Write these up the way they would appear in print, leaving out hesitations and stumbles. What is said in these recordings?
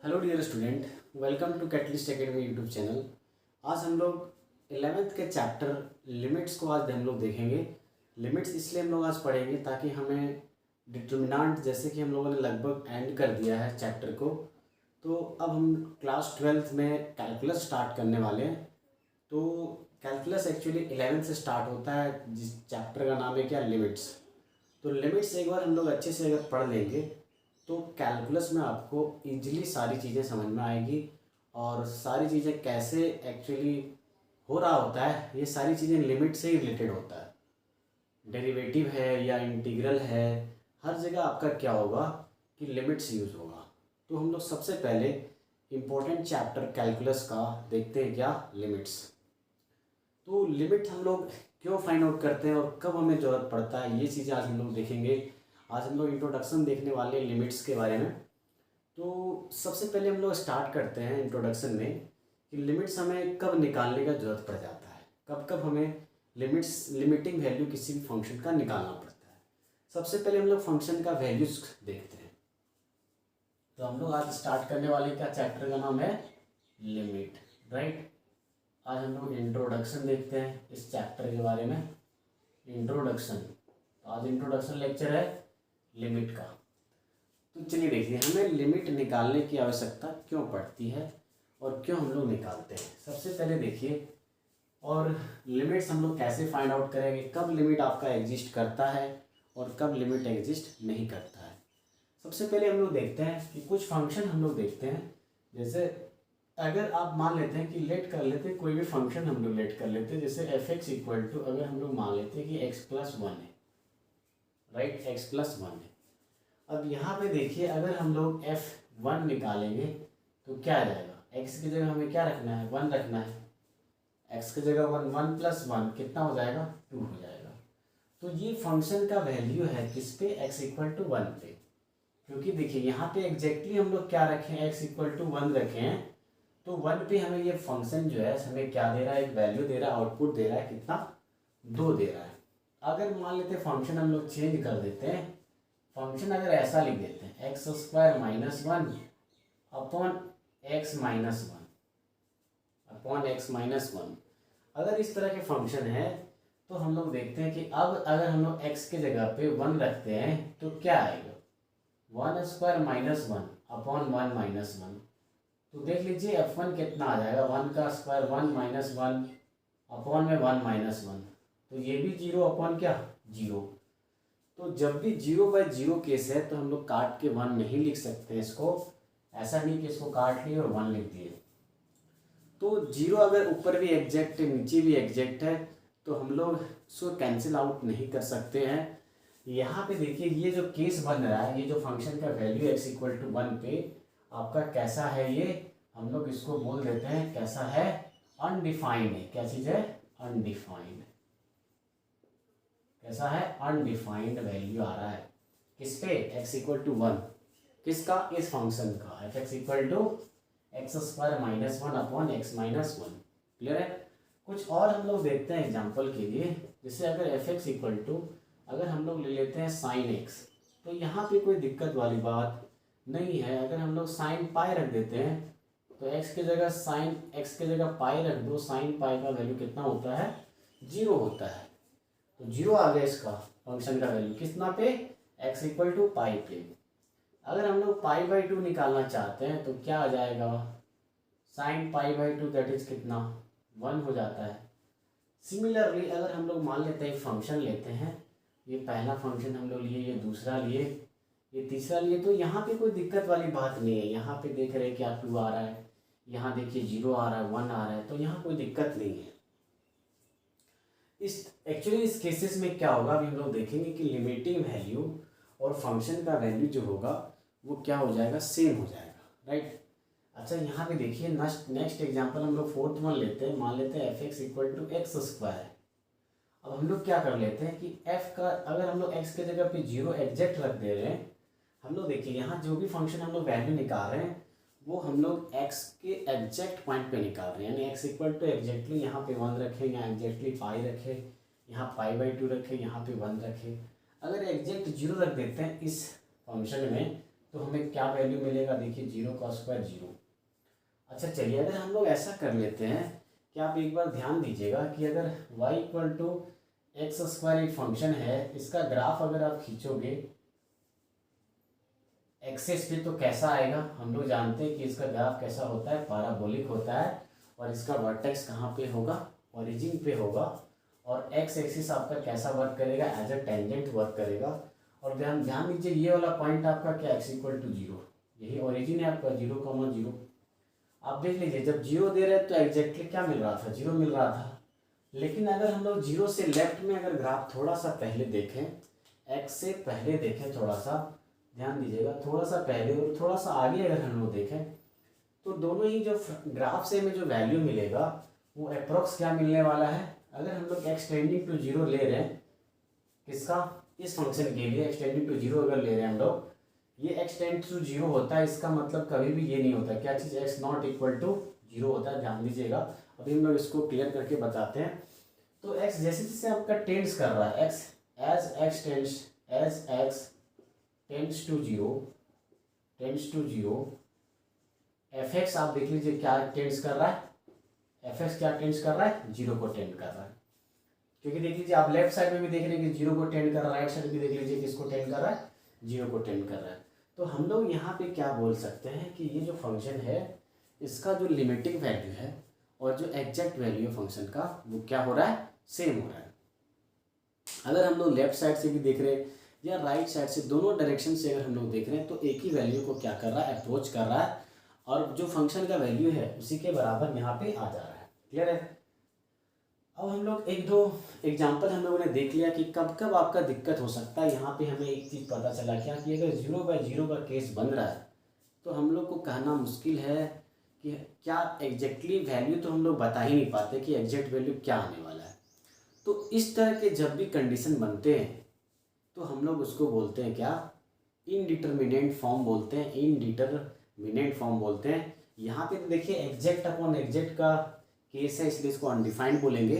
Hello dear student, welcome to catalyst academy YouTube channel. आज हम लोग 11th के चैप्टर लिमिट्स को आज हम लोग देखेंगे। लिमिट्स इसलिए हम लोग आज पढ़ेंगे ताकि हमें डिटर्मिनेंट, जैसे कि हम लोगों ने लगभग एंड कर दिया है चैप्टर को, तो अब हम क्लास 12th में कैलकुलस स्टार्ट करने वाले हैं। तो कैलकुलस एक्चुअली 11th से स्टार्ट होता है, जिस चैप्टर का नाम है क्या, लिमिट्स। तो लिमिट्स एक बार हम लोग अच्छे से अगर पढ़ लेंगे तो कैलकुलस में आपको इजीली सारी चीज़ें समझ में आएगी और सारी चीज़ें कैसे एक्चुअली हो रहा होता है, ये सारी चीज़ें लिमिट से ही रिलेटेड होता है। डेरिवेटिव है या इंटीग्रल है, हर जगह आपका क्या होगा कि लिमिट्स यूज़ होगा। तो हम लोग सबसे पहले इम्पोर्टेंट चैप्टर कैलकुलस का देखते हैं, क्या, लिमिट्स। तो लिमिट हम लोग क्यों फाइंड आउट करते हैं और कब हमें ज़रूरत पड़ता है, ये चीज़ें आज हम लोग देखेंगे। आज हम लोग इंट्रोडक्शन देखने वाले हैं लिमिट्स के बारे में। तो सबसे पहले हम लोग स्टार्ट करते हैं इंट्रोडक्शन में कि लिमिट्स हमें कब निकालने का ज़रूरत पड़ जाता है, कब कब हमें लिमिटिंग वैल्यू किसी भी फंक्शन का निकालना पड़ता है। सबसे पहले हम लोग फंक्शन का वैल्यूज देखते हैं। तो हम लोग आज स्टार्ट करने वाले का चैप्टर का नाम है लिमिट, राइट। आज हम लोग इंट्रोडक्शन देखते हैं इस चैप्टर के बारे में, इंट्रोडक्शन। तो आज इंट्रोडक्शन लेक्चर है लिमिट का। तो चलिए देखिए, हमें लिमिट निकालने की आवश्यकता क्यों पड़ती है और क्यों हम लोग निकालते हैं। सबसे पहले देखिए, और लिमिट्स हम लोग कैसे फाइंड आउट करेंगे, कब लिमिट आपका एग्जिस्ट करता है और कब लिमिट एग्जिस्ट नहीं करता है। सबसे पहले हम लोग देखते हैं कि कुछ फंक्शन हम लोग देखते हैं। जैसे अगर आप मान लेते हैं कि लेट कर लेते हैं, कोई भी फंक्शन हम लोग लेट कर लेते हैं, जैसे एफ एक्स इक्वल टू, अगर हम लोग मान लेते हैं कि एक्स प्लस वन है, राइट, एक्स प्लस वन है। अब यहाँ पे देखिए, अगर हम लोग f1 निकालेंगे तो क्या आ जाएगा, x की जगह हमें क्या रखना है, 1 रखना है। x की जगह 1, 1 प्लस 1 कितना हो जाएगा, 2 हो जाएगा। तो ये फंक्शन का वैल्यू है किस पे, x इक्वल टू 1 पे। क्योंकि देखिए यहाँ पे एग्जैक्टली हम लोग क्या रखे हैं, x इक्वल टू 1 रखे हैं। तो 1 पे हमें ये फंक्शन जो है हमें क्या दे रहा है, एक वैल्यू दे रहा है, आउटपुट दे रहा है, कितना, 2 दे रहा है। अगर मान लेते फंक्शन हम लोग चेंज कर देते हैं, फंक्शन अगर ऐसा लिख देते हैं, x square minus 1 upon x minus 1 upon x minus 1, अगर इस तरह के फंक्शन है तो हम लोग देखते हैं कि अब अगर हम लोग x के जगह पे 1 रखते हैं तो क्या आएगा, 1 स्क्वायर माइनस 1 अपॉन 1 माइनस 1। तो देख लीजिए f1 कितना आ जाएगा, 1 का स्क्वायर 1 माइनस 1 अपॉन में 1 माइनस 1, तो ये भी 0 अपॉन क्या, 0। तो जब भी 0/0 केस है तो हम लोग काट के 1 नहीं लिख सकते इसको, ऐसा नहीं कि इसको काट लिए और 1 लिख दिए। तो 0 अगर ऊपर भी एग्जैक्ट है, नीचे भी एग्जैक्ट है, तो हम लोग इसको कैंसिल आउट नहीं कर सकते हैं। यहाँ पे देखिए, ये जो केस बन रहा है, ये जो फंक्शन का वैल्यू x इक्वल टू 1 पे आपका कैसा है, ये हम लोग इसको बोल देते हैं कैसा है, अनडिफाइंड है। क्या चीज़ है, अनडिफाइंड। कैसा है, अनडिफाइंड वैल्यू आ रहा है किस पे, x इक्वल टू 1, किसका, इस फंक्शन का, f x equal to x square minus 1 upon x minus 1। Clear है। कुछ और हम लोग देखते हैं एग्जांपल के लिए, जैसे अगर एफ एक्स इक्वल टू, अगर हम लोग ले लेते हैं साइन एक्स, तो यहाँ पे कोई दिक्कत वाली बात नहीं है। अगर हम लोग साइन पाई रख देते हैं तो एक्स की जगह साइन, एक्स की जगह पाई रख दो, साइन पाई का वैल्यू कितना होता है, 0 होता है। तो 0 आ गया इसका फंक्शन का वैल्यू, कितना पे, x इक्वल टू पाई पे। अगर हम लोग π/2 निकालना चाहते हैं तो क्या आ जाएगा, साइन π/2 दैट इज कितना, 1 हो जाता है। सिमिलरली अगर हम लोग मान लेते हैं फंक्शन लेते हैं, ये पहला फंक्शन हम लोग लिए, ये दूसरा लिए, ये तीसरा लिए, तो यहाँ पे कोई दिक्कत वाली बात नहीं है। यहाँ पे देख रहे हैं क्या 2 आ रहा है, यहाँ देखिए 0 आ रहा है, 1 आ रहा है, तो यहाँ कोई दिक्कत नहीं है। इस केसेस में क्या होगा, अभी हम लोग देखेंगे कि लिमिटिंग वैल्यू और फंक्शन का वैल्यू जो होगा वो क्या हो जाएगा, सेम हो जाएगा, राइट। अच्छा, यहाँ पे देखिए नेक्स्ट एग्जांपल हम लोग 4th वन लेते हैं, मान लेते हैं f x equal to x square. अब हम लोग क्या कर लेते हैं कि एफ का अगर हम लोग एक्स के जगह पे 0 एग्जैक्ट रख दे रहे हैं, हम लोग देखिए यहाँ जो भी फंक्शन हम लोग वैल्यू निकाल रहे हैं वो हम लोग x के एग्जैक्ट पॉइंट पे निकाल रहे हैं, यानी x इक्वल टू एग्जैक्टली यहाँ पे 1 रखें, यहाँ एग्जैक्टली पाई रखे, यहाँ π/2 रखे, यहाँ पे 1 रखे। अगर एग्जैक्ट 0 रख देते हैं इस फंक्शन में तो हमें क्या वैल्यू मिलेगा, देखिए 0 का स्क्वायर 0। अच्छा चलिए, अगर हम लोग ऐसा कर लेते हैं कि आप एक बार ध्यान दीजिएगा कि अगर y equal to x square एक फंक्शन है, इसका ग्राफ अगर आप खींचोगे एक्सेस पे तो कैसा आएगा, हम लोग जानते हैं कि इसका ग्राफ कैसा होता है, पैराबोलिक होता है, और इसका वर्टेक्स कहाँ पे होगा, ओरिजिन पे होगा, और एक्स एक्सिस आपका कैसा वर्क करेगा, एज अ टेंजेंट वर्क करेगा। और ध्यान दीजिए ये वाला पॉइंट आपका क्या, एक्स इक्वल टू 0, यही ओरिजिन है आपका 0,0। आप देख लीजिए जब 0 दे रहे हैं तो एग्जैक्टली क्या मिल रहा था, 0 मिल रहा था। लेकिन अगर हम लोग 0 से लेफ्ट में अगर ग्राफ थोड़ा सा पहले देखें, एक्स से पहले देखें, थोड़ा सा ध्यान दीजिएगा, थोड़ा सा पहले और थोड़ा सा आगे अगर हम लोग देखें, तो दोनों ही जो ग्राफ से हमें जो वैल्यू मिलेगा वो अप्रोक्स क्या मिलने वाला है। अगर हम लोग एक्स टेंडिंग टू 0 ले रहे हैं, किसका, इस फंक्शन के लिए एक्स टेंडिंग टू 0 अगर ले रहे हैं हम लोग, ये एक्स टेंड टू 0 होता है, इसका मतलब कभी भी ये नहीं होता क्या चीज़, एक्स नॉट इक्वल टू 0 होता है। ध्यान दीजिएगा, अभी हम लोग इसको क्लियर करके बताते हैं। तो एक्स जैसे जैसे आपका टेंड्स कर रहा है, x as x tends to 0 f x आप देख लीजिए क्या टेंड्स कर रहा है, एफ एक्स क्या टेंड्स कर रहा है, 0 को टेंड कर रहा है। क्योंकि देख लीजिए आप लेफ्ट साइड में भी देख रहे हैं कि 0 को टेंड कर रहा है, राइट साइड भी देख लीजिए किसको टेंड कर रहा है, 0 को टेंड कर रहा है। तो हम लोग यहाँ पे क्या बोल सकते हैं कि ये जो फंक्शन है इसका जो लिमिटिंग वैल्यू है और जो एग्जैक्ट वैल्यू है फंक्शन का वो क्या हो रहा है, सेम हो रहा है। अगर हम लोग लेफ्ट साइड से भी देख रहे हैं या राइट साइड से, दोनों डायरेक्शन से अगर हम लोग देख रहे हैं तो एक ही वैल्यू को क्या कर रहा है, अप्रोच कर रहा है, और जो फंक्शन का वैल्यू है उसी के बराबर यहाँ पे आ जा रहा है। क्लियर है। अब हम लोग एक दो एग्जाम्पल हम लोगों ने देख लिया कि कब कब आपका दिक्कत हो सकता है। यहाँ पे हमें एक चीज़ पता चला क्या कि अगर 0/0 का केस बन रहा है तो हम लोग को कहना मुश्किल है कि क्या एग्जैक्टली वैल्यू, तो हम लोग बता ही नहीं पाते कि एग्जैक्ट वैल्यू क्या आने वाला है। तो इस तरह के जब भी कंडीशन बनते हैं तो हम लोग उसको बोलते हैं क्या, इनडिटर्मिनेंट फॉर्म बोलते हैं, इनडिटर्मिनेंट फॉर्म बोलते हैं। यहाँ पे तो देखिए एग्जैक्ट अपॉन एग्जैक्ट का केस है इसलिए इसको अनडिफाइंड बोलेंगे।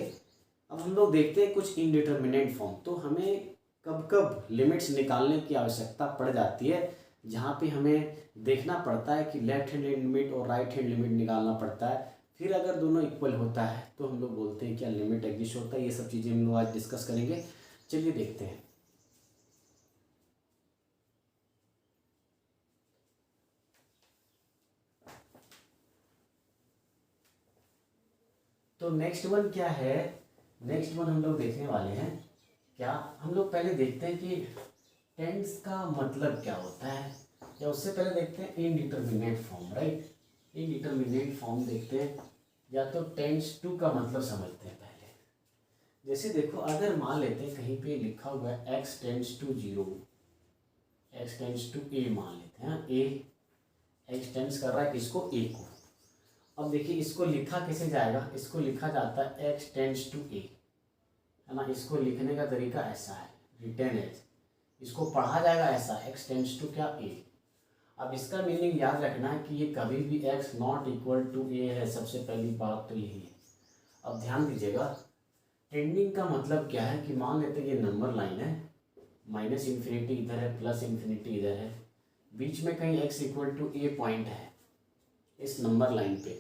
अब हम लोग देखते हैं कुछ इनडिटर्मिनेंट फॉर्म, तो हमें कब कब लिमिट्स निकालने की आवश्यकता पड़ जाती है, जहाँ पे हमें देखना पड़ता है कि लेफ्ट हैंड लिमिट और राइट हैंड लिमिट निकालना पड़ता है। फिर अगर दोनों इक्वल होता है तो हम लोग बोलते हैं क्या लिमिट एग्जिस्ट होता है। ये सब चीज़ें हम लोग आज डिस्कस करेंगे, चलिए देखते हैं। तो नेक्स्ट वन क्या है, नेक्स्ट वन हम लोग देखने वाले हैं क्या, हम लोग पहले देखते हैं कि टेंस का मतलब क्या होता है, या उससे पहले देखते हैं indeterminate form. Right, indeterminate form देखते हैं, या तो टेंस टू का मतलब समझते हैं पहले। जैसे देखो अगर मान लेते हैं कहीं पे लिखा हुआ है x tends to 0, x tends to a मान लेते हैं, ए एक्स टेंस कर रहा है किसको, ए को। अब देखिए इसको लिखा कैसे जाएगा, इसको लिखा जाता है एक्स टेंस टू ए, है ना। इसको लिखने का तरीका ऐसा है, रिटर्न एज, इसको पढ़ा जाएगा ऐसा, एक्स टेंस टू क्या, ए। अब इसका मीनिंग याद रखना है कि ये कभी भी एक्स नॉट इक्वल टू ए है, सबसे पहली बात तो यही है। अब ध्यान दीजिएगा, टेंडिंग का मतलब क्या है कि मान लेते हैं ये नंबर लाइन है, माइनस इन्फिनिटी इधर है, प्लस इन्फिनिटी इधर है, बीच में कहीं x equal to a point है इस नंबर लाइन पे।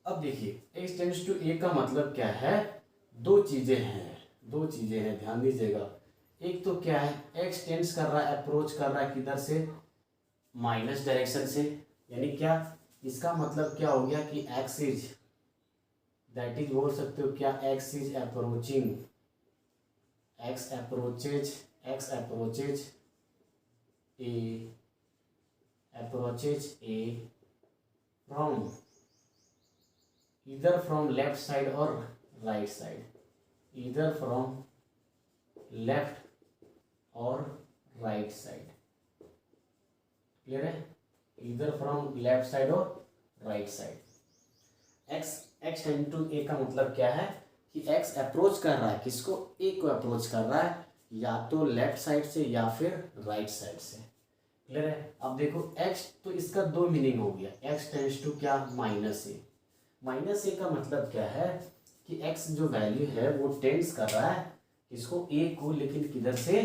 अब देखिए एक्स टेंस टू ए का मतलब क्या है, दो चीज़ें हैं, ध्यान दीजिएगा। एक तो क्या है, एक्स टेंस कर रहा है, अप्रोच कर रहा है किधर से, माइनस डायरेक्शन से, यानी क्या, इसका मतलब क्या हो गया कि एक्स इज, दैट इज बोल सकते हो क्या, x is approaching, x approaches A from either from left side or right side, either from left or right side। Clear है, either from left side or right side। x tends to a का मतलब क्या है कि x approach कर रहा है किसको, ए को अप्रोच कर रहा है, या तो लेफ्ट साइड से या फिर राइट साइड से। क्लियर है। अब देखो x, तो इसका दो मीनिंग हो गया, x टेंड्स टू क्या, माइनस ए। माइनस ए का मतलब क्या है कि x जो वैल्यू है वो टेंड्स कर रहा है इसको a को, लेकिन किधर से,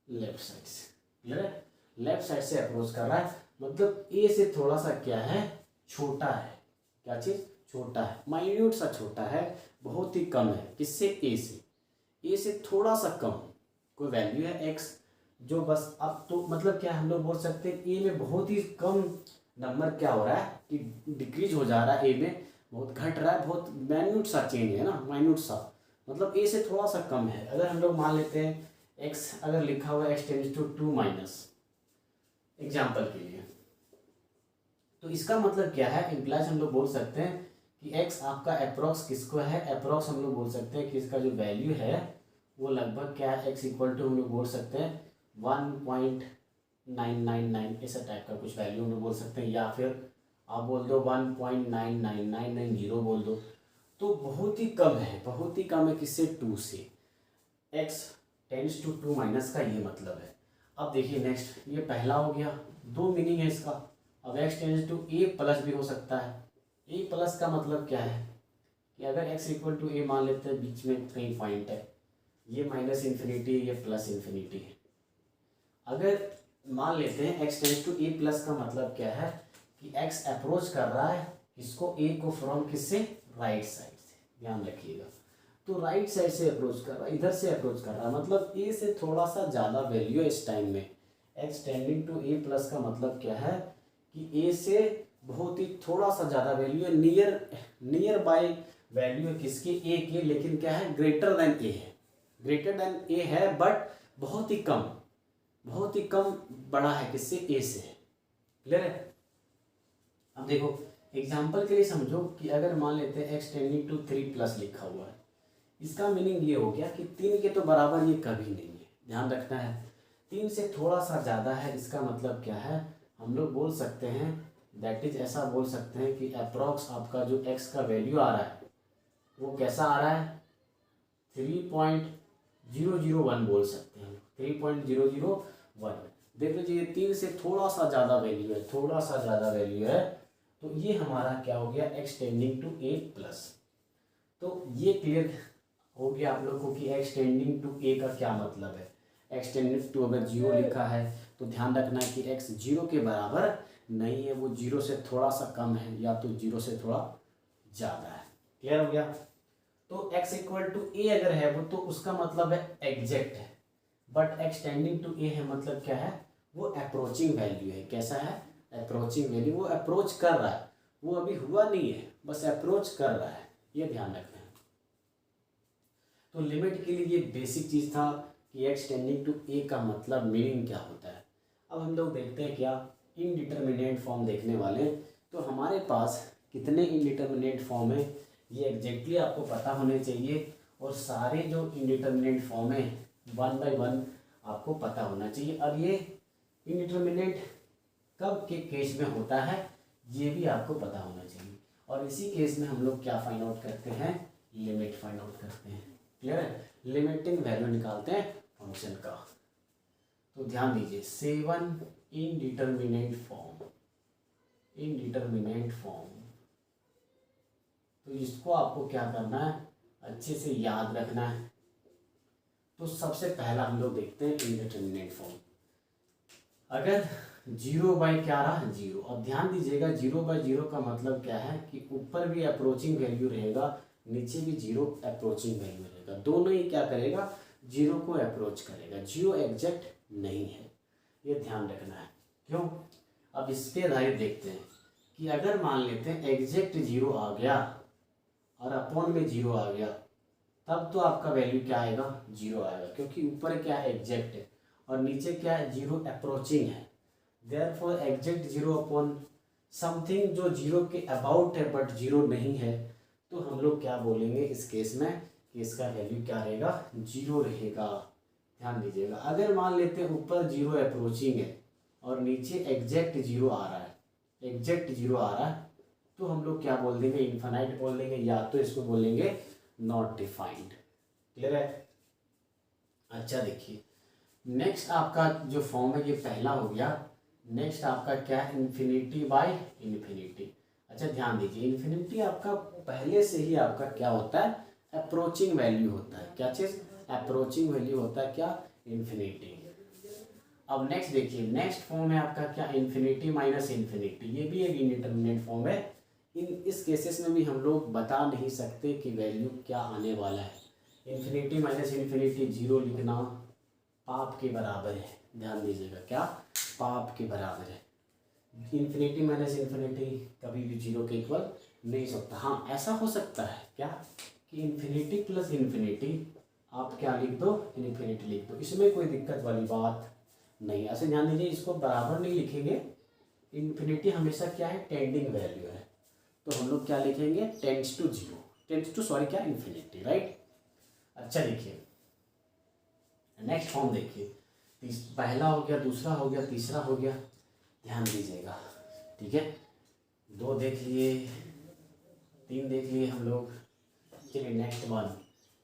लेफ्ट साइड से। क्लियर है, लेफ्ट साइड से अप्रोच कर रहा है, मतलब ए से थोड़ा सा क्या है, छोटा है। क्या चीज़, छोटा है, माइन्यूट सा छोटा है, बहुत ही कम है। किससे, ए से थोड़ा सा कम कोई वैल्यू है एक्स, जो बस अब तो मतलब क्या हम लोग बोल सकते हैं ए में बहुत ही कम नंबर क्या हो रहा है कि डिक्रीज हो जा रहा है, ए में बहुत घट रहा है, बहुत माइन्यूट सा चेंज है ना, माइन्यूट सा, मतलब ए से थोड़ा सा कम है। अगर हम लोग मान लेते हैं एक्स अगर लिखा हुआ है x tends to 2 minus, example के लिए, तो इसका मतलब क्या है, इम्प्लाइज हम लोग बोल सकते हैं कि x आपका अप्रोक्स किसको है, अप्रोक्स हम लोग बोल सकते हैं कि इसका जो वैल्यू है वो लगभग क्या है, x इक्वल टू हम लोग बोल सकते हैं 1.999 ऐसा टाइप का कुछ वैल्यू हम लोग बोल सकते हैं, या फिर आप बोल दो 1.99990 बोल दो, तो बहुत ही कम है, बहुत ही कम है। किससे, 2 से, x टेंड्स टू 2 माइनस का ये मतलब है। अब देखिए नेक्स्ट, ये पहला हो गया, दो मीनिंग है इसका। अब x tends to A plus भी हो सकता है। ए प्लस का मतलब क्या है कि अगर x इक्वल टू ए मान लेते हैं, बीच में कहीं पॉइंट है, ये माइनस इन्फिनिटी है, ये प्लस इन्फिनिटी है। अगर मान लेते हैं x tends to A plus का मतलब क्या है कि x अप्रोच कर रहा है इसको, a को फ्रॉम किससे, राइट साइड से, ध्यान रखिएगा। तो राइट साइड से अप्रोच कर रहा है, इधर से अप्रोच कर रहा है, मतलब a से थोड़ा सा ज़्यादा वैल्यू है इस टाइम में। x tending to a plus का मतलब क्या है कि a से बहुत ही थोड़ा सा ज़्यादा वैल्यू है, नियर बाय वैल्यू है किसकी, a के, लेकिन क्या है, ग्रेटर देन a है, ग्रेटर देन a है, बट बहुत ही कम, बहुत ही कम बड़ा है किससे, a से। क्लियर है। अब देखो एग्जाम्पल के लिए समझो कि अगर मान लेते हैं x टेंडिंग टू 3 प्लस लिखा हुआ है, इसका मीनिंग ये हो गया कि 3 के तो बराबर ये कभी नहीं है, ध्यान रखना है। 3 से थोड़ा सा ज़्यादा है, इसका मतलब क्या है, हम लोग बोल सकते हैं, दैट इज ऐसा बोल सकते हैं कि अप्रॉक्स आपका जो x का वैल्यू आ रहा है वो कैसा आ रहा है, 3.001 बोल सकते हैं, 3.001। देख लीजिए 3 से थोड़ा सा ज़्यादा वैल्यू है, थोड़ा सा ज़्यादा वैल्यू है, तो ये हमारा क्या हो गया, x tending to a plus. तो ये क्लियर हो गया आप लोग को कि x टेंडिंग टू a का क्या मतलब है। x टेंडिंग टू अगर 0 लिखा है तो ध्यान रखना है कि x 0 के बराबर नहीं है, वो 0 से थोड़ा सा कम है, या तो 0 से थोड़ा ज़्यादा है। क्लियर हो गया। तो x इक्वल टू a अगर है वो, तो उसका मतलब है एग्जैक्ट है, but x tending to a है मतलब क्या है, वो अप्रोचिंग वैल्यू है। कैसा है, अप्रोचिंग वैल्यू, वो अप्रोच कर रहा है, वो अभी हुआ नहीं है, बस अप्रोच कर रहा है, ये ध्यान रखना है। तो लिमिट के लिए ये बेसिक चीज़ था कि x टेंडिंग टू a का मतलब मीनिंग क्या होता है। अब हम लोग देखते हैं क्या, इनडिटर्मिनेट फॉर्म देखने वाले। तो हमारे पास कितने इनडिटर्मिनेट फॉर्म है ये एग्जैक्टली आपको पता होने चाहिए, और सारे जो इनडिटर्मिनेट फॉर्म है 1 बाय 1 आपको पता होना चाहिए। अब ये इनडिटर्मिनेट कब के केस में होता है ये भी आपको पता होना चाहिए, और इसी केस में हम लोग क्या फाइंड आउट करते हैं, लिमिट फाइंड आउट करते हैं। क्लियर है, लिमिटिंग वैल्यू निकालते हैं फंक्शन का। तो ध्यान दीजिए 7 इनडिटर्मिनेट फॉर्म, इनडिटर्मिनेट फॉर्म, तो इसको आपको क्या करना है, अच्छे से याद रखना है। तो सबसे पहला हम लोग देखते हैं इनडिटर्मिनेट फॉर्म। अगर 0 बाई क्या रहा, 0। अब ध्यान दीजिएगा 0 बाई 0 का मतलब क्या है कि ऊपर भी अप्रोचिंग वैल्यू रहेगा, नीचे भी 0 अप्रोचिंग वैल्यू रहेगा, दोनों ही क्या करेगा, 0 को अप्रोच करेगा। 0 एग्जैक्ट नहीं है, ये ध्यान रखना है। क्यों, अब इस पे आधारित देखते हैं कि अगर मान लेते हैं एग्जैक्ट 0 आ गया और अपॉन में 0 आ गया, तब तो आपका वैल्यू क्या आएगा, 0 आएगा, क्योंकि ऊपर क्या है, एग्जैक्ट है, और नीचे क्या है, 0 अप्रोचिंग है। देयरफॉर एग्जैक्ट 0 अपॉन समथिंग जो 0 के अबाउट है बट 0 नहीं है, तो हम लोग क्या बोलेंगे इस केस में कि इसका वैल्यू क्या रहेगा, 0 रहेगा। ध्यान दीजिएगा अगर मान लेते हैं ऊपर 0 अप्रोचिंग है और नीचे एग्जैक्ट 0 आ रहा है, एग्जैक्ट 0 आ रहा है, तो हम लोग क्या बोल देंगे, इनफाइनाइट बोल देंगे, या तो इसको बोलेंगे नॉट डिफाइंड। क्लियर है। अच्छा देखिए नेक्स्ट आपका जो फॉर्म है ये पहला हो गया। नेक्स्ट आपका क्या है, इन्फिनिटी बाय इन्फिनिटी। अच्छा ध्यान दीजिए इन्फिनिटी आपका पहले से ही आपका क्या होता है, अप्रोचिंग वैल्यू होता है। क्या चीज़, अप्रोचिंग वैल्यू होता है क्या, इन्फिनिटी। अब नेक्स्ट देखिए, नेक्स्ट फॉर्म है आपका क्या, इन्फिनिटी माइनस इन्फिनिटी। ये भी एक इंडिटरमिनेट फॉर्म है। इस केसेस में भी हम लोग बता नहीं सकते कि वैल्यू क्या आने वाला है। इन्फिनिटी माइनस इन्फिनिटी जीरो लिखना पाप के बराबर है, ध्यान दीजिएगा, क्या पाप के बराबर है। इन्फिनिटी माइनस इन्फिनिटी कभी भी जीरो के इक्वल नहीं सकता। हाँ ऐसा हो सकता है क्या कि इन्फिनिटी प्लस इन्फिनिटी आप क्या लिख दो, इन्फिनिटी लिख दो, इसमें कोई दिक्कत वाली बात नहीं। ऐसे ध्यान दीजिए, इसको बराबर नहीं लिखेंगे। इन्फिनिटी हमेशा क्या है, टेंडिंग वैल्यू है, तो हम लोग क्या लिखेंगे, tends to zero, tends to sorry क्या, इन्फिनिटी, राइट। अच्छा देखिए नेक्स्ट फॉर्म देखिए, पहला हो गया, दूसरा हो गया, तीसरा हो गया, ध्यान दीजिएगा, ठीक है। 2 देख लिए, 3 देख लिए हम लोग। चलिए नेक्स्ट वन,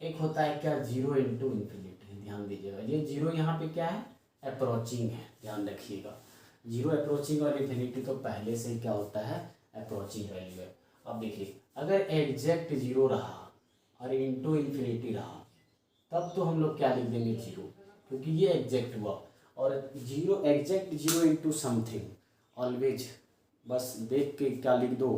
एक होता है क्या, जीरो इंटू इन्फिनिटी, ध्यान दीजिएगा। ये जीरो यहाँ पे क्या है, अप्रोचिंग है, ध्यान रखिएगा। जीरो अप्रोचिंग और इन्फिनिटी तो पहले से ही क्या होता है, अप्रोचिंग वैल्यू है। अब देखिए अगर एग्जैक्ट जीरो रहा और इंटू इन्फिनिटी रहा तब तो हम लोग क्या लिख देंगे, जीरो, क्योंकि ये एग्जैक्ट हुआ। और zero exact zero into something always, बस देख के क्या लिख दो।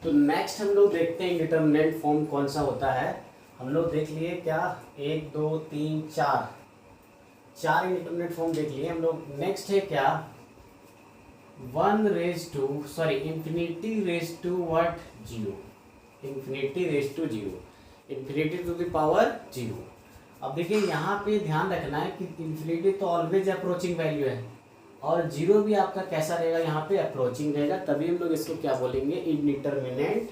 तो नेक्स्ट हम लोग देखते हैं इंडिटरमिनेट फॉर्म कौन सा होता है। हम लोग देख लिए क्या, 1 2 3 4 इंडिटरमिनेट फॉर्म देख लिए हम लोग। नेक्स्ट है क्या, infinity raise to what, zero, infinity raise to zero, infinity to the power zero. अब देखिए यहाँ पे ध्यान रखना है कि इन्फिनिटी तो ऑलवेज अप्रोचिंग वैल्यू है और जीरो भी आपका कैसा रहेगा, यहाँ पे अप्रोचिंग रहेगा, तभी हम लोग इसको क्या बोलेंगे, इंडिटरमिनेट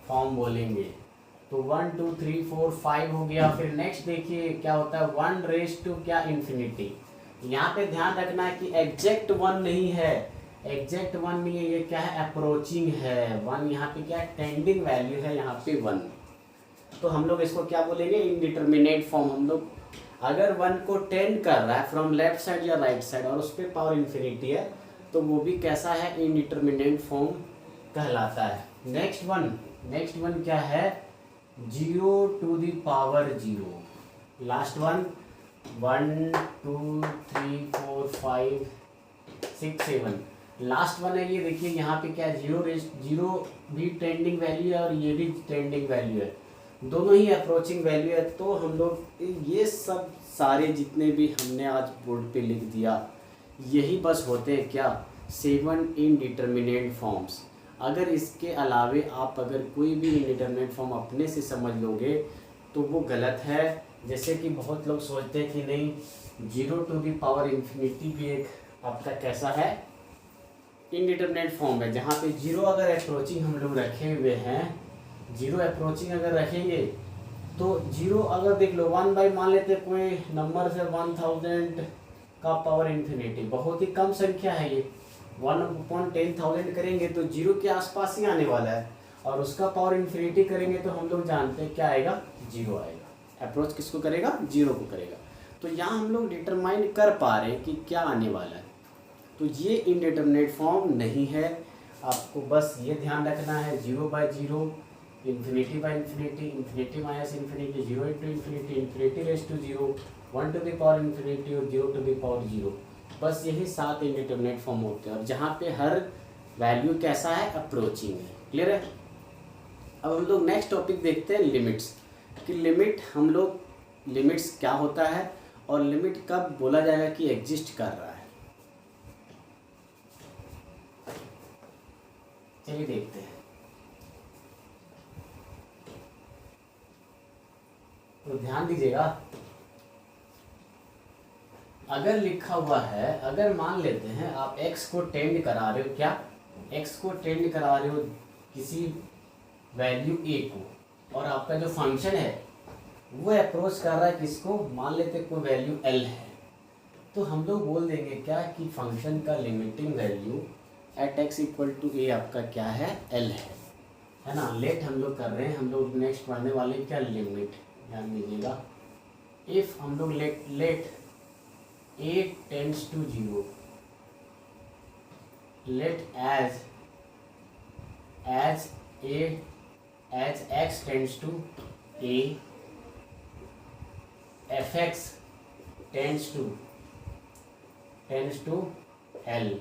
फॉर्म बोलेंगे। तो 1 2 3 4 5 हो गया। फिर नेक्स्ट देखिए क्या होता है, 1 रेज टू क्या, इन्फिनिटी। यहाँ पे ध्यान रखना है कि एग्जैक्ट 1 नहीं है, एग्जैक्ट 1 नहीं है, ये क्या है, अप्रोचिंग है। 1 यहाँ पे क्या है, टेंडिंग वैल्यू है यहाँ पे 1, तो हम लोग इसको क्या बोलेंगे, इंडिटरमिनेट फॉर्म। हम लोग अगर 1 को टेंड कर रहा है फ्रॉम लेफ्ट साइड या राइट साइड और उस पर पावर इन्फिनिटी है तो वो भी कैसा है, इंडिटरमिनेट फॉर्म कहलाता है। नेक्स्ट वन क्या है, 0 to the power 0, last one 1 2 3 4 5 6 7, last one है ये। देखिए यहाँ पे क्या है, जीरो भी ट्रेंडिंग वैल्यू है और ये भी ट्रेंडिंग वैल्यू है, दोनों ही अप्रोचिंग वैल्यू है। तो हम लोग ये सब सारे जितने भी हमने आज बोर्ड पे लिख दिया यही बस होते हैं क्या, 7 इनडिटरमिनेट फॉर्म्स। अगर इसके अलावे आप अगर कोई भी इनडिटरमिनेट फॉर्म अपने से समझ लोगे तो वो गलत है। जैसे कि बहुत लोग सोचते हैं कि नहीं 0 टू दी पावर इन्फिनिटी भी एक आपका कैसा है, इनडिटरमिनेट फॉर्म है, जहाँ पे जीरो अगर अप्रोचिंग हम लोग रखे हुए हैं, जीरो अप्रोचिंग अगर रखेंगे तो जीरो अगर देख लो 1 बाई मान लेते कोई नंबर से 1000 का पावर इन्फिनिटी, बहुत ही कम संख्या है ये, 1/10,000 करेंगे तो जीरो के आसपास ही आने वाला है, और उसका पावर इन्फिनिटी करेंगे तो हम लोग जानते हैं क्या आएगा, जीरो आएगा। अप्रोच किसको करेगा, जीरो को करेगा। तो यहाँ हम लोग डिटरमाइन कर पा रहे हैं कि क्या आने वाला है। तो ये इनडिटरमिनेट फॉर्म नहीं है, आपको बस ये ध्यान रखना है, 0 by 0, infinity by infinity, infinity minus infinity, 0 into infinity, infinity raise to 0, 1 to the power infinity और 0 टू द पावर 0। बस यही 7 इनडिटरमिनेट फॉर्म होते हैं और जहाँ पे हर वैल्यू कैसा है, अप्रोचिंग है। क्लियर है। अब हम लोग नेक्स्ट टॉपिक देखते हैं, लिमिट्स। कि लिमिट हम लोग लिमिट्स क्या होता है और लिमिट कब बोला जाएगा कि एग्जिस्ट कर रहा है। चलिए देखते हैं। तो ध्यान दीजिएगा, अगर लिखा हुआ है, अगर मान लेते हैं आप x को टेंड करा रहे हो, क्या x को टेंड करा रहे हो किसी वैल्यू a को, और आपका जो फंक्शन है वो अप्रोच कर रहा है किसको, मान लेते कोई वैल्यू l है, तो हम लोग बोल देंगे क्या कि फंक्शन का limiting value at x equal to a आपका क्या है, l है ना। लेट हम लोग कर रहे हैं, हम लोग नेक्स्ट पढ़ने वाले क्या, लिमिट। ध्यान दीजिएगा, इफ हम लोग let a tends to 0, let as x tends to a, fx tends to L.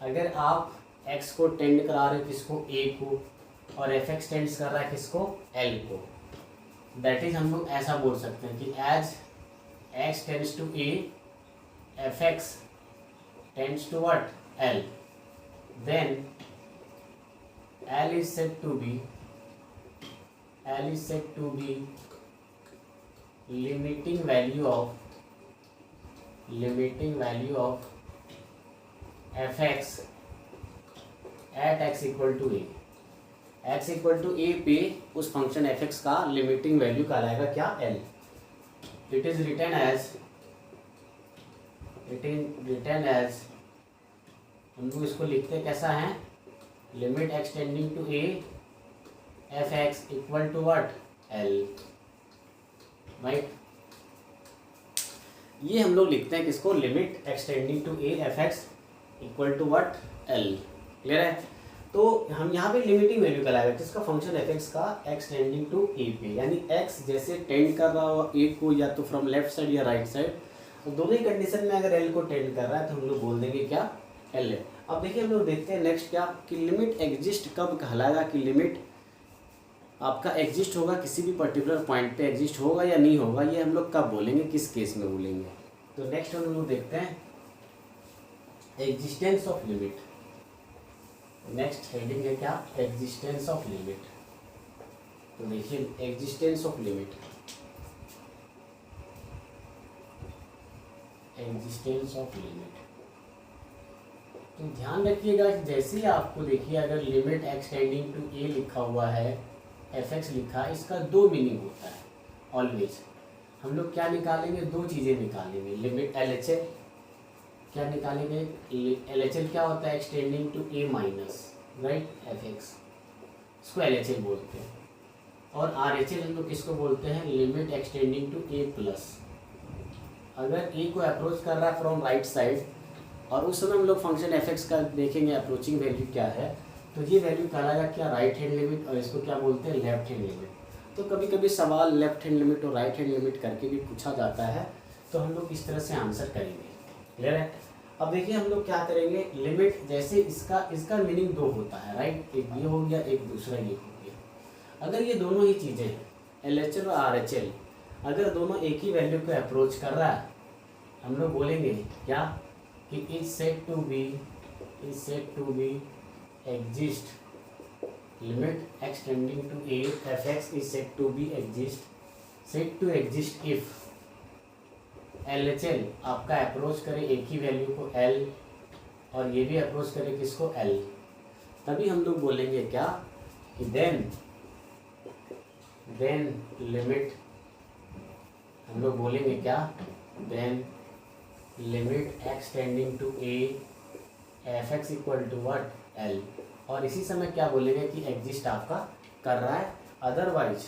अगर आप x को टेंड करा रहे हो किसको, a को, और एफ एक्स टेंड्स कर रहा है किसको, l को, दैट इज हम लोग ऐसा बोल सकते हैं कि as x tends to a, F X tends to what, l, then l is said to be limiting value of fx at x equal to a। x equal to a पे उस function fx का limiting value कहलाएगा क्या, l। It is written as हम लोग इसको लिखते कैसा है, limit x tending to a F x equal to what, l, right. ये हम लोग लिखते हैं किसको, limit x tending to a F x equal to what, l। Clear है। तो हम यहाँ पे लिमिटिंग वैल्यू कहलाएगा किसका, फंक्शन एफ एक्स का एक्सटेंडिंग टू a पे, यानी x जैसे टेंड कर रहा हो a को या तो फ्रॉम लेफ्ट साइड या राइट साइड, तो दोनों ही कंडीशन में अगर l को टेंड कर रहा है तो हम लोग बोल देंगे क्या, l है। अब देखिए हम लोग देखते हैं नेक्स्ट क्या, कि लिमिट एग्जिस्ट कब कहलाएगा, कि लिमिट आपका एग्जिस्ट होगा किसी भी पर्टिकुलर पॉइंट पे एग्जिस्ट होगा या नहीं होगा, ये हम लोग कब बोलेंगे, किस केस में बोलेंगे। तो नेक्स्ट हम लोग देखते हैं existence of limit. Next heading है क्या, एग्जिस्टेंस ऑफ लिमिट। तो देखिए एग्जिस्टेंस ऑफ लिमिट, तो ध्यान रखिएगा जैसे ही आपको देखिए अगर लिमिट एक्सटेंडिंग टू ए लिखा हुआ है, एफ एक्स लिखा है, इसका दो मीनिंग होता है ऑलवेज। हम लोग क्या निकालेंगे, दो चीज़ें निकालेंगे, लिमिट एल एच एल, क्या निकालेंगे, एल एच एल क्या होता है, x tending to A minus, right, F X, इसको एल एच एल बोलते हैं। और आर एच एल हम लोग किसको बोलते हैं, limit x tending to A plus. अगर ए को अप्रोच कर रहा है फ्रॉम राइट साइड और उस समय हम लोग फंक्शन एफ एक्स का देखेंगे अप्रोचिंग वैल्यू क्या है, तो ये वैल्यू कहलाएगा क्या, राइट हैंड लिमिट, और इसको क्या बोलते हैं, लेफ्ट हैंड लिमिट। तो कभी कभी सवाल लेफ्ट हैंड लिमिट और राइट हैंड लिमिट करके भी पूछा जाता है, तो हम लोग इस तरह से आंसर करेंगे। क्लियर है। अब देखिए हम लोग क्या करेंगे, लिमिट जैसे इसका मीनिंग दो होता है, राइट, एक ये हो गया, एक दूसरा ये हो गया। अगर ये दोनों ही चीज़ें हैं, एल एच एल और आर एच एल, अगर दोनों एक ही वैल्यू को अप्रोच कर रहा है, हम लोग बोलेंगे क्या, कि is said to be exist, limit x tending to A F X is said to exist if L H L आपका अप्रोच करे एक ही वैल्यू को एल, और ये भी अप्रोच करे किसको, एल, तभी हम लोग बोलेंगे क्या, कि देन लिमिट, हम लोग बोलेंगे क्या, then limit x tending to A F x equal to what, L. और इसी समय क्या बोलेंगे कि एग्जिस्ट आपका कर रहा है। अदरवाइज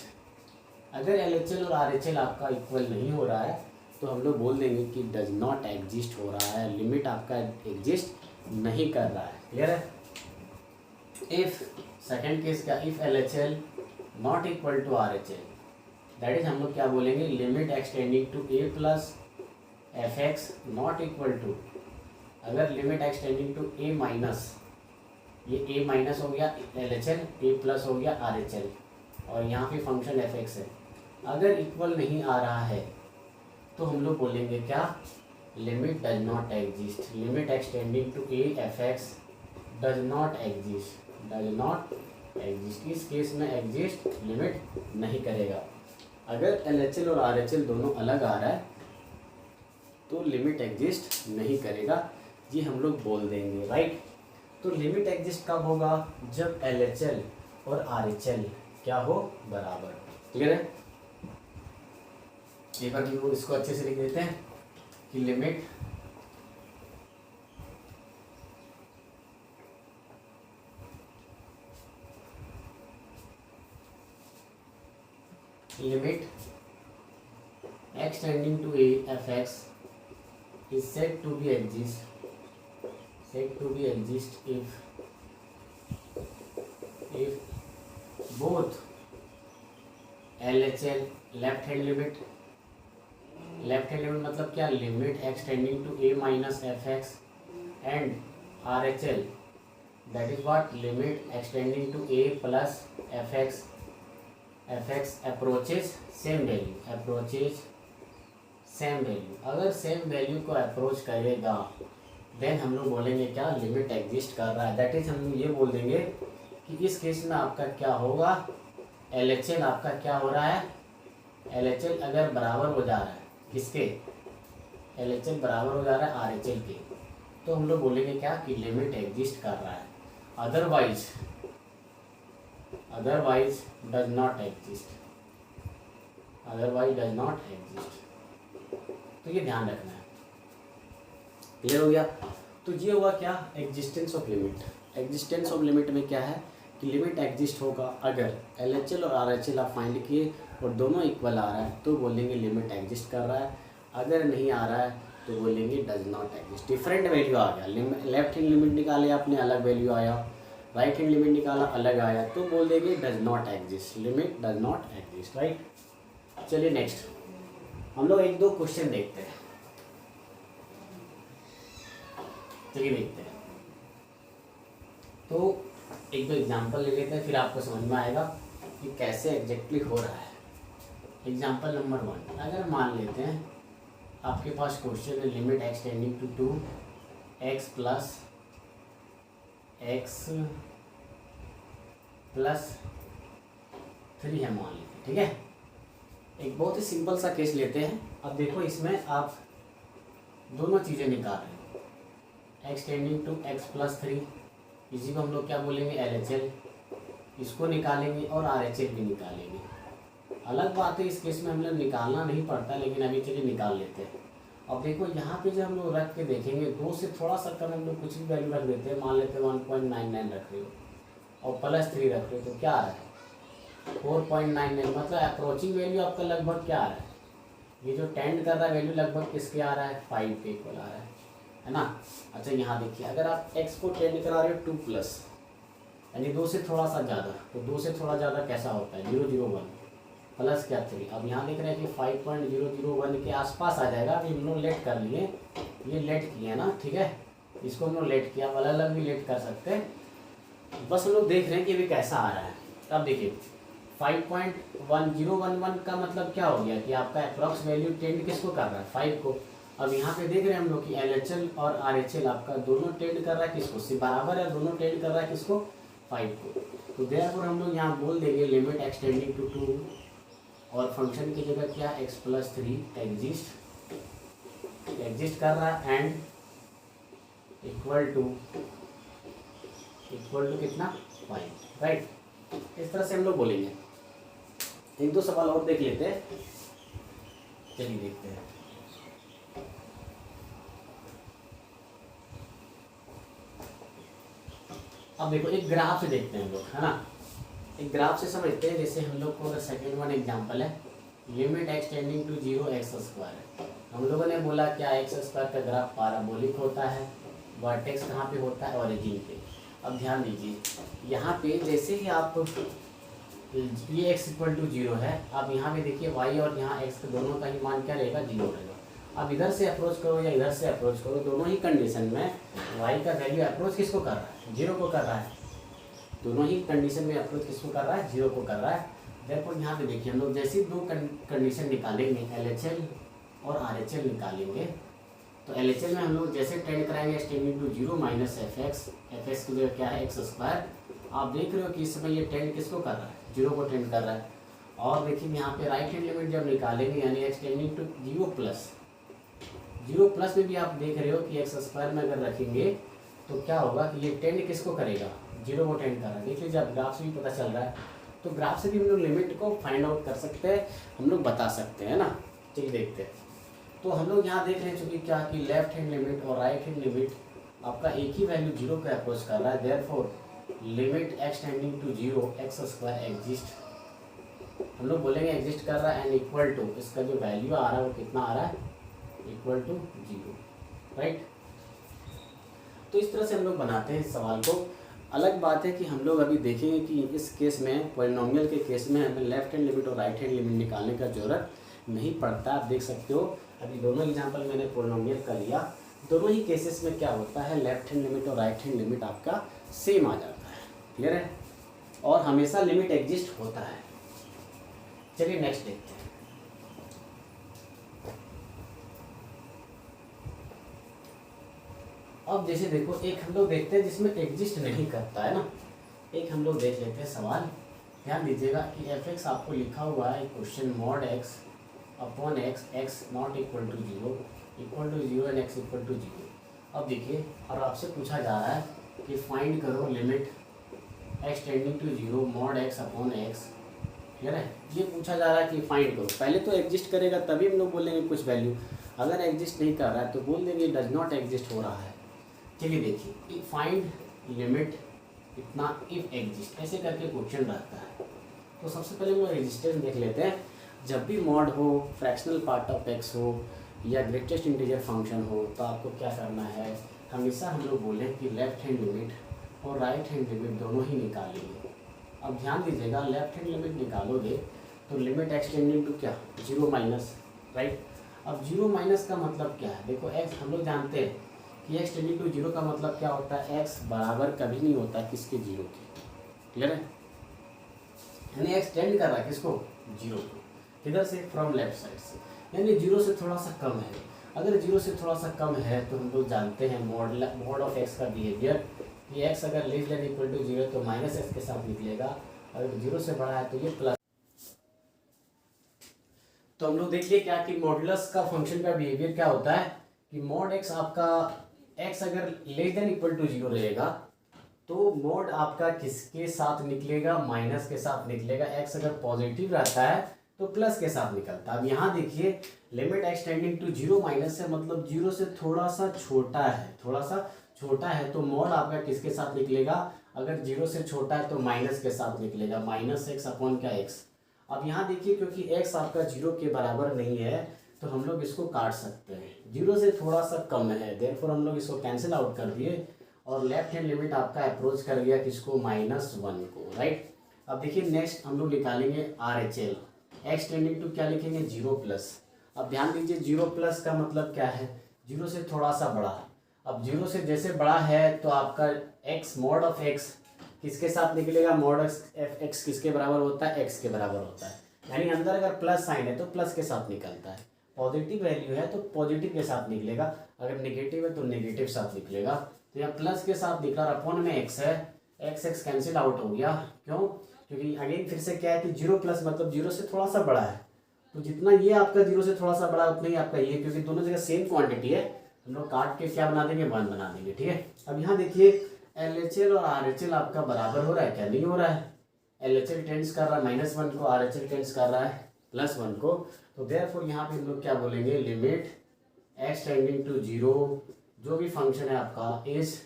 अगर एल एच एल और आर एच एल आपका इक्वल नहीं हो रहा है तो हम लोग बोल देंगे कि डज नॉट एग्जिस्ट हो रहा है, लिमिट आपका एग्जिस्ट नहीं कर रहा है। क्लियर है। इफ सेकेंड केस का, if L H L not equal to R H L, that is हम लोग क्या बोलेंगे, limit x tending to A plus F x not equal to, अगर limit x tending to A minus, ये a minus हो गया L H L, a plus हो गया आर एच एल, और यहाँ पे फंक्शन एफ एक्स है, अगर इक्वल नहीं आ रहा है तो हम लोग बोलेंगे क्या, limit does not exist, limit x tending to A F X does not exist. इस केस में एग्जिस्ट लिमिट नहीं करेगा। अगर एल एच एल और आर एच एल दोनों अलग आ रहा है तो लिमिट एग्जिस्ट नहीं करेगा, ये हम लोग बोल देंगे, राइट। तो लिमिट एग्जिस्ट कब होगा, जब एल एच एल और आर एच एल क्या हो, बराबर। क्लियर है। एक बार हम लोग इसको अच्छे से लिख देते हैं कि limit x tending to A F X is said to be exist if both LHL left hand limit left hand limit मतलब क्या, limit x tending to A minus F X and R H L, that is what, limit x tending to A plus F X approaches same value, approaches same value. अगर same value को approach करेगा then हम लोग बोलेंगे क्या, limit exist कर रहा है। दैट इज हम लोग ये बोल देंगे कि इस केस में आपका क्या होगा, एल एच एल आपका क्या हो रहा है, एल एच एल अगर बराबर हो जा रहा है किसके, एल एच एल बराबर हो जा रहा है आर एच एल के, तो हम लोग बोलेंगे क्या कि लिमिट एग्जिस्ट कर रहा है। Otherwise does not exist, otherwise does not exist. तो ये ध्यान रखना है। क्लियर हो गया। तो ये हुआ क्या, existence of limit. Existence of limit में क्या है कि लिमिट एग्जिस्ट होगा अगर एल एच एल और आर एच एल आप फाइंड किए और दोनों इक्वल आ रहा है तो बोलेंगे लिमिट एग्जिस्ट कर रहा है, अगर नहीं आ रहा है तो बोलेंगे does not exist. Different value आ गया, लेफ्ट हैंड लिमिट निकाले आपने अलग वैल्यू आया, राइट हैंड लिमिट निकाला अलग आया, तो बोल देंगे does not exist, limit does not exist, right. चलिए नेक्स्ट हम लोग एक दो क्वेश्चन देखते हैं, चलिए देखते हैं। तो एक दो एग्जांपल ले लेते हैं, फिर आपको समझ में आएगा कि कैसे एग्जैक्टली हो रहा है। एग्जांपल नंबर 1, अगर मान लेते हैं आपके पास क्वेश्चन है limit x tending to 2 x plus 3 है मान लेते हैं, ठीक है। एक बहुत ही सिंपल सा केस लेते हैं। अब देखो इसमें आप दोनों चीज़ें निकाल रहे हैं, x tending to x plus 3, इसी को हम लोग क्या बोलेंगे, एल एच एल, इसको निकालेंगे और आर एच एल भी निकालेंगे। अलग बात है इस केस में हम लोग निकालना नहीं पड़ता, लेकिन अभी चलिए निकाल लेते हैं। अब देखो यहाँ पे जब हम लोग रख के देखेंगे 2 से थोड़ा सा कम हम लोग कुछ भी वैल्यू रख देते हैं, मान लेते हैं 1.99 रख रहे हो और प्लस 3 रख रहे हो, तो क्या आ रहा है 4.99, मतलब अप्रोचिंग वैल्यू आपका लगभग क्या आ रहा है, ये जो टेंड कर रहा है वैल्यू लगभग किसके आ रहा है, 5 के इक्वल आ रहा है ना। अच्छा यहाँ देखिए, अगर आप x को टेंड करा रहे हो 2 प्लस यानी 2 से थोड़ा सा ज़्यादा, तो 2 से थोड़ा ज़्यादा कैसा होता है 0.01 प्लस क्या 3। अब यहाँ देख रहे हैं कि 5.001 के आसपास आ जाएगा। अभी हम लोग लेट कर लिए, ये लेट किए ना, ठीक है, इसको हम लोग लेट किया, अलग अलग भी लेट कर सकते हैं, बस हम लोग देख रहे हैं कि अभी कैसा आ रहा है। अब देखिए 5.1011 का मतलब क्या हो गया कि आपका अप्रॉक्स वैल्यू टेंड किसको कर रहा है, 5 को। अब यहाँ पे देख रहे हैं हम लोग कि एल एच एल और आर एच एल आपका दोनों टेंड कर रहा है किसको, सी बराबर है, दोनों टेंड कर रहा है किसको, 5 को। तो देयरफॉर हम लोग यहाँ बोल देंगे लिमिट एक्सटेंडिंग टू 2 और फंक्शन की जगह क्या, x प्लस 3 एग्जिस्ट कर रहा है एंड इक्वल टू कितना 5, राइट। इस तरह से हम लोग बोलेंगे। एक दो सवाल और देख लेते हैं, चलिए देखते हैं। अब देखो एक ग्राफ से देखते हैं हम लोग, है ना, एक ग्राफ से समझते हैं। जैसे हम लोग को अगर सेकेंड वन एग्जांपल है, limit x tending to 0 x square है। हम लोगों ने बोला क्या एक्स स्क्वायर का ग्राफ पैराबोलिक होता है, वर्टेक्स कहाँ पे होता है, ओरिजिन पे। अब ध्यान दीजिए यहाँ पे जैसे ही आप ये x इक्वल टू 0 है, आप यहाँ पे देखिए y और यहाँ x के दोनों का ही मान क्या रहेगा, 0 रहेगा। अब इधर से अप्रोच करो या इधर से अप्रोच करो, दोनों ही कंडीशन में y का वैल्यू अप्रोच किसको कर रहा है, 0 को कर रहा है। दोनों ही कंडीशन में अप्रोच किसको कर रहा है, 0 को कर रहा है। देखो यहाँ पे देखिए हम लोग जैसे ही दो कंडीशन निकालेंगे, LHL और RHL निकालेंगे, तो LHL में हम लोग जैसे टेंड कराएंगे एक्सटेंडिंग टू 0 माइनस fx की जगह क्या है x स्क्वायर। आप देख रहे हो कि इस समय ये टेंड किसको कर रहा है, 0 को टेंड कर रहा है। और देखिए यहाँ पे राइट हैंड लिमिट जब निकालेंगे यानी एक्सटेंडिंग टू 0 प्लस में भी आप देख रहे हो कि x स्क्वायर में अगर रखेंगे तो क्या होगा कि ये टेंड किसको करेगा, 0 को टेंड कर रहा है। देख लीजिए, अब ग्राफ से भी पता चल रहा है, तो ग्राफ से भी हम लोग लिमिट को फाइंड आउट कर सकते हैं, हम लोग बता सकते हैं ना। चलिए देखते हैं। तो हम लोग यहाँ देख रहे हैं चूँकि क्या कि लेफ्ट हैंड लिमिट और राइट हैंड लिमिट आपका एक ही वैल्यू 0 पे अप्रोच कर रहा है। Therefore limit x tending to 0 x square exist, हम लोग बोलेंगे एग्जिस्ट कर रहा है एंड इक्वल टू इसका जो वैल्यू आ रहा है वो कितना आ रहा है, इक्वल टू 0, राइट। तो इस तरह से हम लोग बनाते हैं इस सवाल को। अलग बात है कि हम लोग अभी देखेंगे कि इस केस में पॉलिनोमियल के केस में हमें लेफ्ट हैंड लिमिट और राइट हैंड लिमिट निकालने का ज़रूरत नहीं पड़ता। आप देख सकते हो अभी दोनों एग्जांपल मैंने पोलिनोमियल का लिया, दोनों ही केसेस में क्या होता है, लेफ्ट हैंड लिमिट और राइट हैंड लिमिट आपका सेम आ जाता है। क्लियर है? और हमेशा लिमिट एग्जिस्ट होता है। चलिए नेक्स्ट देखते हैं। अब जैसे देखो, एक हम लोग देखते हैं जिसमें एग्जिस्ट नहीं करता है ना, एक हम लोग देख लेते हैं सवाल। ध्यान दीजिएगा कि एफ एक्स आपको लिखा हुआ है question mod x upon x, x not equal to zero and x equal to zero. अब देखिए, और आपसे पूछा जा रहा है कि फाइंड करो limit x tending to zero mod x upon x. Clear है? ये पूछा जा रहा है कि फाइंड करो। पहले तो एग्जिस्ट करेगा तभी हम लोग बोलेंगे कुछ वैल्यू, अगर एग्जिस्ट नहीं कर रहा है तो बोल देंगे डज नॉट एग्जिस्ट हो रहा है। चलिए देखिए, फाइंड लिमिट इतना इफ एग्जिस्ट, ऐसे करके क्वेश्चन रहता है। तो सबसे पहले हम लोग रेजिस्टेंस देख लेते हैं। जब भी मॉड हो, फ्रैक्शनल पार्ट ऑफ एक्स हो या ग्रेटेस्ट इंटीजर फंक्शन हो, तो आपको क्या करना है, हमेशा हम लोग बोलें कि लेफ्ट हैंड लिमिट और राइट हैंड लिमिट दोनों ही निकालेंगे। अब ध्यान दीजिएगा, लेफ्ट हैंड लिमिट निकालोगे तो लिमिट एक्स टेंडिंग टू क्या, जीरो माइनस, राइट। अब जीरो माइनस का मतलब क्या है, देखो एक्स हम लोग जानते हैं कि एक्स टेंडिंग टू जीरो का मतलब क्या होता है, एक्स बराबर कभी नहीं होता किसके, जीरो के। क्लियर है? यानी एक्स टेंड कर रहा है किसको, जीरो को। किधर से, फ्रॉम लेफ्ट साइड से, यानी जीरो से थोड़ा सा कम है। अगर जीरो से थोड़ा सा कम है तो हम लोग जानते हैं मॉड ऑफ एक्स का बिहेवियर, कि एक्स अगर less than equal to zero तो माइनस एक्स के साथ निकलेगा, अगर जीरो से बड़ा है तो ये प्लस। तो हम लोग देखिए क्या कि मॉडुलस का फंक्शन का बिहेवियर क्या होता है कि मॉड एक्स आपका, एक्स अगर less than equal to zero रहेगा तो मॉड आपका किसके साथ निकलेगा, माइनस के साथ निकलेगा। एक्स अगर पॉजिटिव रहता है तो प्लस के साथ निकलता है। अब यहाँ देखिए, limit x tending to zero minus है, मतलब जीरो से थोड़ा सा छोटा है, थोड़ा सा छोटा है, तो मॉड आपका किसके साथ निकलेगा, अगर जीरो से छोटा है तो माइनस के साथ निकलेगा, माइनस एक्स अपॉन क्या, एक्स। अब यहाँ देखिए, क्योंकि एक्स आपका जीरो के बराबर नहीं है तो हम लोग इसको काट सकते हैं, जीरो से थोड़ा सा कम है, देयरफॉर हम लोग इसको कैंसिल आउट कर दिए और लेफ्ट हैंड लिमिट आपका अप्रोच कर गया किसको, -1 को, राइट। अब देखिए नेक्स्ट हम लोग निकालेंगे RHL, एक्स टेंडिंग टू क्या लिखेंगे, जीरो प्लस। अब ध्यान दीजिए, जीरो प्लस का मतलब क्या है, जीरो से थोड़ा सा बड़ा। अब जीरो से जैसे बड़ा है तो आपका एक्स, मॉड ऑफ एक्स किसके साथ निकलेगा, मॉड ऑफ एक्स किसके बराबर होता है, एक्स के बराबर होता है। यानी अंदर अगर प्लस साइन है तो प्लस के साथ निकलता है, पॉजिटिव वैल्यू है तो पॉजिटिव के साथ निकलेगा, अगर नेगेटिव है तो नेगेटिव साथ निकलेगा। तो यहाँ प्लस के साथ निकला, अपॉन में एक्स है, एक्स एक्स कैंसिल आउट हो गया। क्यों? क्योंकि अगेन फिर से क्या है कि जीरो प्लस मतलब जीरो से थोड़ा सा बड़ा है, तो जितना ये आपका जीरो से थोड़ा सा बड़ा उतना ही आपका ये, क्योंकि दोनों जगह सेम क्वांटिटी है, हम लोग काट के क्या बना देंगे, 1 बना देंगे। ठीक है? अब यहाँ देखिए, LHL और RHL आपका बराबर हो रहा है क्या, नहीं हो रहा है। LHL टेंड्स कर रहा है -1 को, RHL टेंड्स कर रहा है +1 को, तो देयरफॉर यहाँ पे हम लोग क्या बोलेंगे, limit x tending to zero, जो भी फंक्शन है आपका, is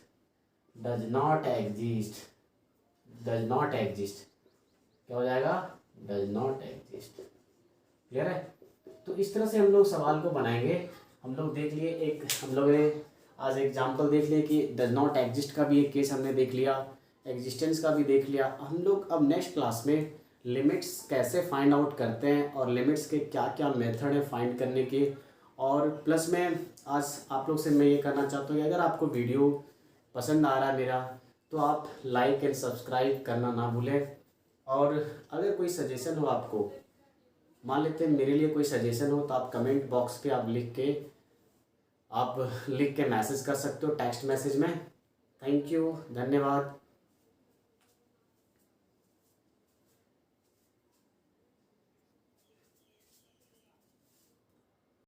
does not exist, does not exist, क्या हो जाएगा, डज नॉट एग्जिस्ट। क्लियर है? तो इस तरह से हम लोग सवाल को बनाएंगे। हम लोग देख लिए, एक हम लोग ने आज एग्जांपल देख लिए कि डज नॉट एग्जिस्ट का भी एक केस हमने देख लिया, एग्जिस्टेंस का भी देख लिया। हम लोग अब नेक्स्ट क्लास में लिमिट्स कैसे फाइंड आउट करते हैं और लिमिट्स के क्या क्या मेथड है फाइंड करने के, और प्लस में आज आप लोग से मैं ये करना चाहता हूँ कि अगर आपको वीडियो पसंद आ रहा है मेरा, तो आप लाइक एंड सब्सक्राइब करना ना भूलें। और अगर कोई सजेशन हो आपको, मान लेते हैं मेरे लिए कोई सजेशन हो, तो आप कमेंट बॉक्स पे आप लिख के मैसेज कर सकते हो टेक्स्ट मैसेज में। थैंक यू, धन्यवाद।